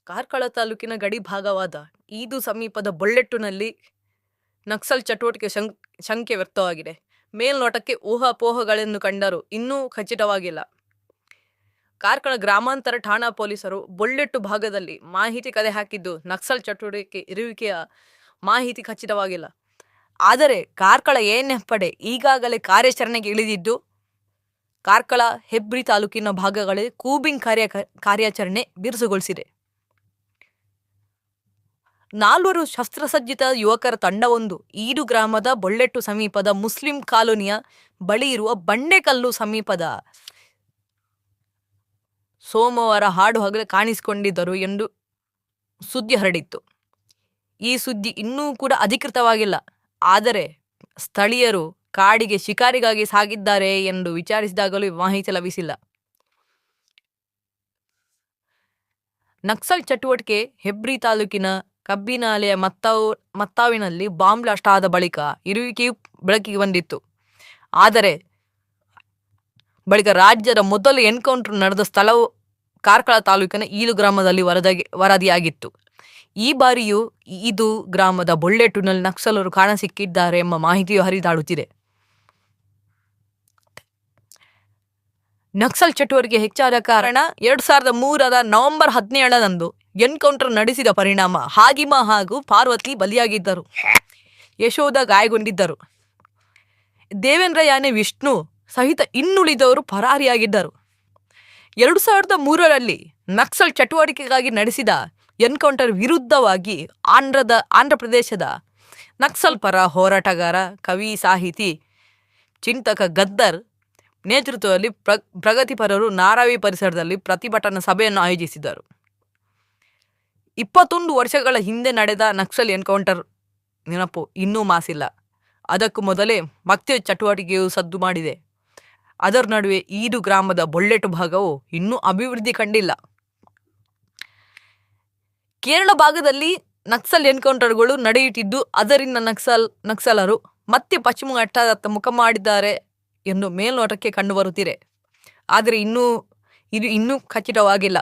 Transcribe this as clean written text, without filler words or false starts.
ಕಾರ್ಕಳ ತಾಲೂಕಿನ ಗಡಿ ಭಾಗವಾದ ಈದು ಸಮೀಪದ ಬೊಳ್ಳೆಟ್ಟುನಲ್ಲಿ ನಕ್ಸಲ್ ಚಟುವಟಿಕೆ ಶಂಕೆ ವ್ಯಕ್ತವಾಗಿದೆ. ಮೇಲ್ನೋಟಕ್ಕೆ ಊಹಾಪೋಹಗಳನ್ನು ಕಂಡರೂ ಇನ್ನೂ ಖಚಿತವಾಗಿಲ್ಲ. ಕಾರ್ಕಳ ಗ್ರಾಮಾಂತರ ಠಾಣಾ ಪೊಲೀಸರು ಬೊಳ್ಳೆಟ್ಟು ಭಾಗದಲ್ಲಿ ಮಾಹಿತಿ ಕಲೆ ಹಾಕಿದ್ದು ನಕ್ಸಲ್ ಚಟುವಟಿಕೆ ಇರುವಿಕೆಯ ಮಾಹಿತಿ ಖಚಿತವಾಗಿಲ್ಲ. ಆದರೆ ಕಾರ್ಕಳ ಎಎನ್ಎಫ್ ಪಡೆ ಈಗಾಗಲೇ ಕಾರ್ಯಾಚರಣೆಗೆ ಇಳಿದಿದ್ದು ಕಾರ್ಕಳ ಹೆಬ್ರಿ ತಾಲೂಕಿನ ಭಾಗಗಳಲ್ಲಿ ಕೂಂಬಿಂಗ್ ಕಾರ್ಯಾಚರಣೆ ಬಿರುಸುಗೊಳಿಸಿದೆ. 4 ಶಸ್ತ್ರಸಜ್ಜಿತ ಯುವಕರ ತಂಡವೊಂದು ಈಡು ಗ್ರಾಮದ ಬೊಳ್ಳೆಟ್ಟು ಸಮೀಪದ ಮುಸ್ಲಿಂ ಕಾಲೋನಿಯ ಬಳಿ ಇರುವ ಬಂಡೆಕಲ್ಲು ಸಮೀಪದ ಸೋಮವಾರ ಹಾಡುಹಗಲೇ ಕಾಣಿಸಿಕೊಂಡಿದ್ದರು ಎಂದು ಸುದ್ದಿ ಹರಡಿತ್ತು. ಈ ಸುದ್ದಿ ಇನ್ನೂ ಕೂಡ ಅಧಿಕೃತವಾಗಿಲ್ಲ. ಆದರೆ ಸ್ಥಳೀಯರು ಕಾಡಿಗೆ ಶಿಕಾರಿಗಾಗಿ ಸಾಗಿದ್ದಾರೆ ಎಂದು ವಿಚಾರಿಸಿದಾಗಲೂ ಮಾಹಿತಿ ಲಭಿಸಿಲ್ಲ. ನಕ್ಸಲ್ ಚಟುವಟಿಕೆ ಹೆಬ್ರಿ ತಾಲೂಕಿನ ಕಬ್ಬಿನಾಲೆಯ ಮತ್ತಾವಿನಲ್ಲಿ ಬಾಂಬ್ ಬ್ಲಾಸ್ಟ್ ಆದ ಬಳಿಕ ಇರುವಿಕೆಯು ಬೆಳಕಿಗೆ ಬಂದಿತ್ತು. ಆದರೆ ಬಳಿಕ ರಾಜ್ಯದ ಮೊದಲ ಎನ್ಕೌಂಟರ್ ನಡೆದ ಸ್ಥಳವು ಕಾರ್ಕಳ ತಾಲೂಕಿನ ಈಲು ಗ್ರಾಮದಲ್ಲಿ ವರದಿಯಾಗಿತ್ತು. ಈ ಬಾರಿಯೂ ಈದು ಗ್ರಾಮದ ಬೊಳ್ಳೆಟ್ಟಿನಲ್ಲಿ ನಕ್ಸಲರು ಕಾಣಸಿಕ್ಕಿದ್ದಾರೆ ಎಂಬ ಮಾಹಿತಿಯು ಹರಿದಾಡುತ್ತಿದೆ. ನಕ್ಸಲ್ ಚಟುವಟಿಕೆ ಹೆಚ್ಚಾದ ಕಾರಣ 2003ರ ನವೆಂಬರ್ 17ರಂದು ಎನ್ಕೌಂಟರ್ ನಡೆಸಿದ ಪರಿಣಾಮ ಹಾಗಿಮಾ ಹಾಗೂ ಪಾರ್ವತಿ ಬಲಿಯಾಗಿದ್ದರು. ಯಶೋಧ ಗಾಯಗೊಂಡಿದ್ದರು. ದೇವೇಂದ್ರ ಯಾನೆ ವಿಷ್ಣು ಸಹಿತ ಇನ್ನುಳಿದವರು ಪರಾರಿಯಾಗಿದ್ದರು. 2003ರಲ್ಲಿ ನಕ್ಸಲ್ ಚಟುವಟಿಕೆಗಾಗಿ ನಡೆಸಿದ ಎನ್ಕೌಂಟರ್ ವಿರುದ್ಧವಾಗಿ ಆಂಧ್ರ ಪ್ರದೇಶದ ನಕ್ಸಲ್ ಪರ ಹೋರಾಟಗಾರ, ಕವಿ, ಸಾಹಿತಿ, ಚಿಂತಕ ಗದ್ದರ್ ನೇತೃತ್ವದಲ್ಲಿ ಪ್ರಗತಿಪರರು ನಾರಾವಿ ಪರಿಸರದಲ್ಲಿ ಪ್ರತಿಭಟನಾ ಸಭೆಯನ್ನು ಆಯೋಜಿಸಿದರು. 21 ವರ್ಷಗಳ ಹಿಂದೆ ನಡೆದ ನಕ್ಸಲ್ ಎನ್ಕೌಂಟರ್ ನೆನಪು ಇನ್ನೂ ಮಾಸಿಲ್ಲ. ಅದಕ್ಕೂ ಮೊದಲೇ ಮತ್ತೆ ಚಟುವಟಿಕೆಯು ಸದ್ದು ಮಾಡಿದೆ. ಅದರ ನಡುವೆ ಈದು ಗ್ರಾಮದ ಬೊಳ್ಳೆಟ್ಟು ಭಾಗವು ಇನ್ನೂ ಅಭಿವೃದ್ಧಿ ಕಂಡಿಲ್ಲ. ಕೇರಳ ಭಾಗದಲ್ಲಿ ನಕ್ಸಲ್ ಎನ್ಕೌಂಟರ್ಗಳು ನಡೆಯುತ್ತಿದ್ದು ಅದರಿಂದ ನಕ್ಸಲರು ಮತ್ತೆ ಪಶ್ಚಿಮ ಘಟ್ಟದತ್ತ ಮುಖ ಮಾಡಿದ್ದಾರೆ ಎಂದು ಮೇಲ್ನೋಟಕ್ಕೆ ಕಂಡುಬರುತ್ತಿದೆ. ಆದರೆ ಇದು ಇನ್ನೂ ಖಚಿತವಾಗಿಲ್ಲ.